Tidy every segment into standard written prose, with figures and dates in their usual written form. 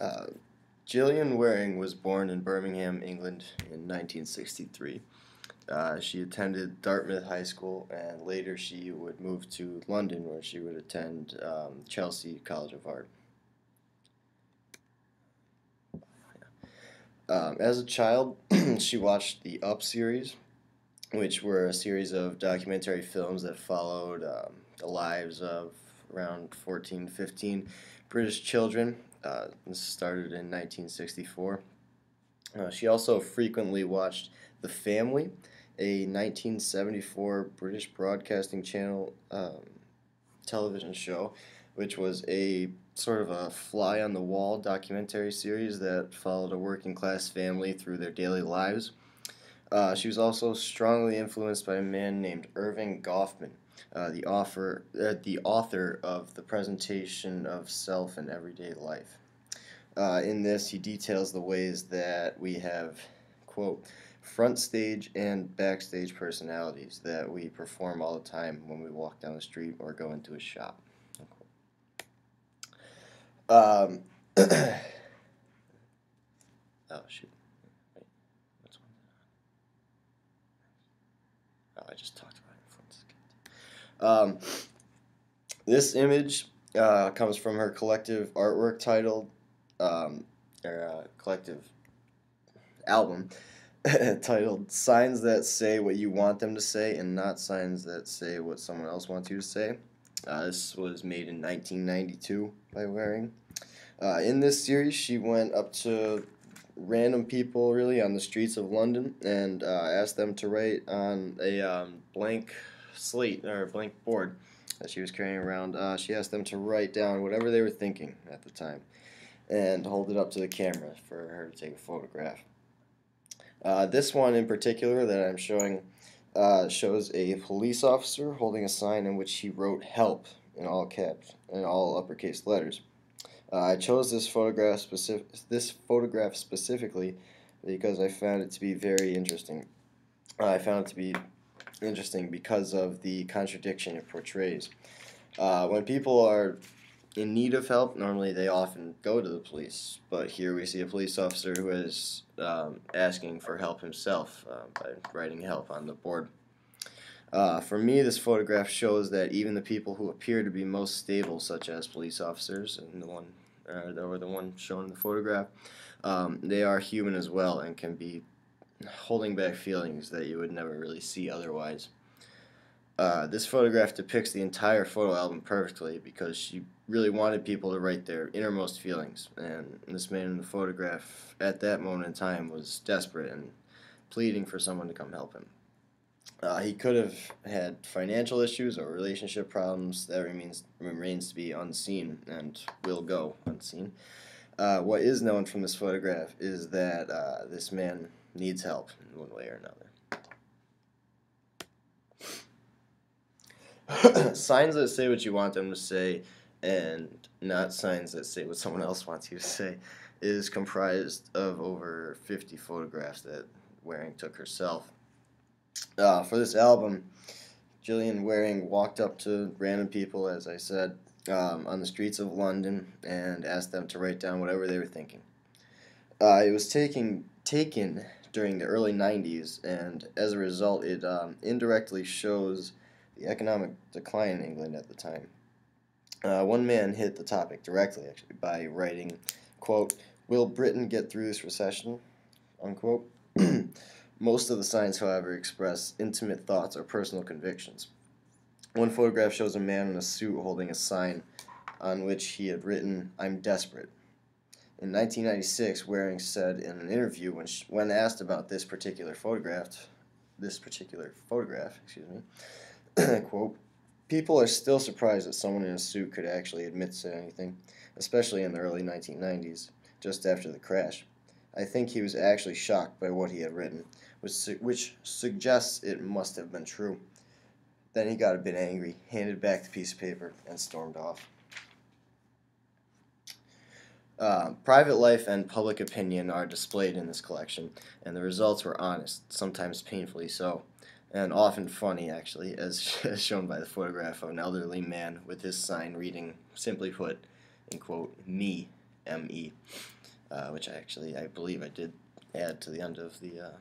Uh, Gillian Wearing was born in Birmingham, England in 1963. She attended Dartmouth High School, and later she would move to London where she would attend Chelsea College of Art. As a child, she watched the Up series, which were a series of documentary films that followed the lives of around 14, 15 British children. This started in 1964. She also frequently watched The Family, a 1974 British Broadcasting Channel television show, which was a sort of a fly on the wall documentary series that followed a working class family through their daily lives. She was also strongly influenced by a man named Irving Goffman, the author of The Presentation of Self in Everyday Life. In this, he details the ways that we have, quote, front stage and backstage personalities that we perform all the time when we walk down the street or go into a shop. Um, oh, shoot. Wait, what's one? Oh, I just talked about it. This image comes from her collective artwork titled, collective album titled Signs That Say What You Want Them to Say and Not Signs That Say What Someone Else Wants You to Say. This was made in 1992 by Waring. In this series, she went up to random people really on the streets of London and asked them to write on a blank slate or blank board that she was carrying around. She asked them to write down whatever they were thinking at the time and hold it up to the camera for her to take a photograph. This one in particular that I'm showing shows a police officer holding a sign in which he wrote "Help" in all caps in all uppercase letters. I chose this photograph specifically because I found it to be very interesting. I found it to be interesting because of the contradiction it portrays. When people are in need of help, normally they often go to the police, but here we see a police officer who is asking for help himself by writing help on the board. For me, this photograph shows that even the people who appear to be most stable, such as police officers, and the one shown in the photograph, they are human as well and can be holding back feelings that you would never really see otherwise. This photograph depicts the entire photo album perfectly because she really wanted people to write their innermost feelings, and this man in the photograph at that moment in time was desperate and pleading for someone to come help him. He could have had financial issues or relationship problems that remains to be unseen and will go unseen. What is known from this photograph is that this man needs help in one way or another. Signs that say what you want them to say and not signs that say what someone else wants you to say is comprised of over 50 photographs that Waring took herself. For this album, Gillian Wearing walked up to random people, as I said, on the streets of London and asked them to write down whatever they were thinking. It was taken during the early 90s, and as a result, it indirectly shows the economic decline in England at the time. One man hit the topic directly, actually, by writing, quote, "Will Britain get through this recession?" Unquote. Most of the signs, however, express intimate thoughts or personal convictions. One photograph shows a man in a suit holding a sign on which he had written, "I'm desperate." In 1996, Waring said in an interview when asked about this particular photograph, excuse me, quote, "People are still surprised that someone in a suit could actually admit to anything, especially in the early 1990s, just after the crash. I think he was actually shocked by what he had written, which suggests it must have been true. Then he got a bit angry, handed back the piece of paper, and stormed off." Private life and public opinion are displayed in this collection, and the results were honest, sometimes painfully so, and often funny, actually, as shown by the photograph of an elderly man with his sign reading, simply put, in quote, "Me." which I believe I did add to the end of the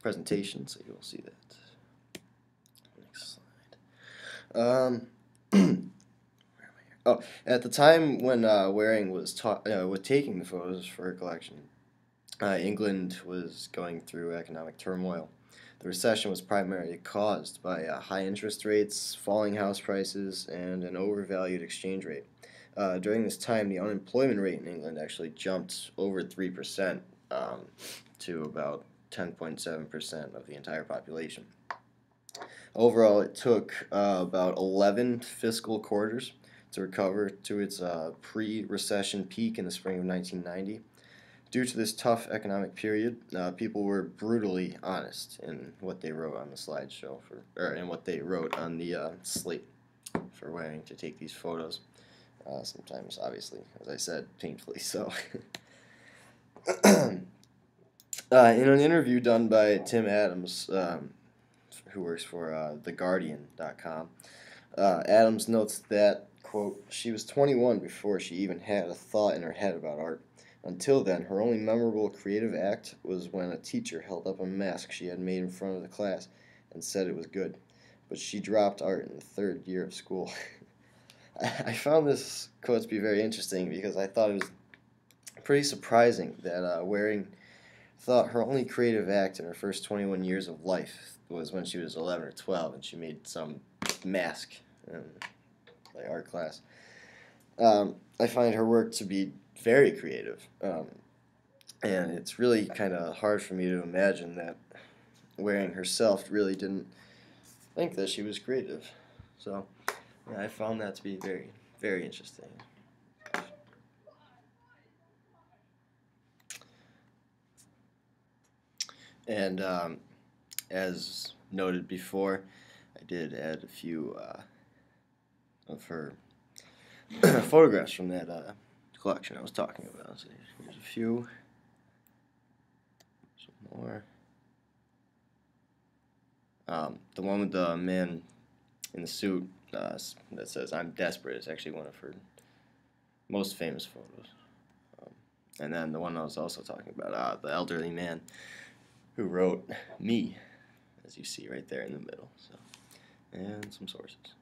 presentation, so you'll see that. Next slide. Where am I here? Oh, at the time when Waring was taking the photos for her collection, England was going through economic turmoil. The recession was primarily caused by high interest rates, falling house prices, and an overvalued exchange rate. During this time, the unemployment rate in England actually jumped over 3% to about 10.7% of the entire population. Overall, it took about 11 fiscal quarters to recover to its pre-recession peak in the spring of 1990. Due to this tough economic period, people were brutally honest in what they wrote on the slideshow, or in what they wrote on the slate for Waring to take these photos. Sometimes, obviously, as I said, painfully so. In an interview done by Tim Adams, who works for TheGuardian.com, Adams notes that, quote, "She was 21 before she even had a thought in her head about art. Until then, her only memorable creative act was when a teacher held up a mask she had made in front of the class and said it was good. But she dropped art in the third year of school." I found this quote to be very interesting because I thought it was pretty surprising that Waring thought her only creative act in her first 21 years of life was when she was 11 or 12 and she made some mask in my art class. I find her work to be very creative, and it's really kind of hard for me to imagine that Waring herself really didn't think that she was creative. So, yeah, I found that to be very, very interesting. And as noted before, I did add a few of her photographs from that collection I was talking about. So here's a few. Some more. The one with the man in the suit that says "I'm desperate" is actually one of her most famous photos. And then the one I was also talking about, the elderly man who wrote "Me," as you see right there in the middle. So, and some sources.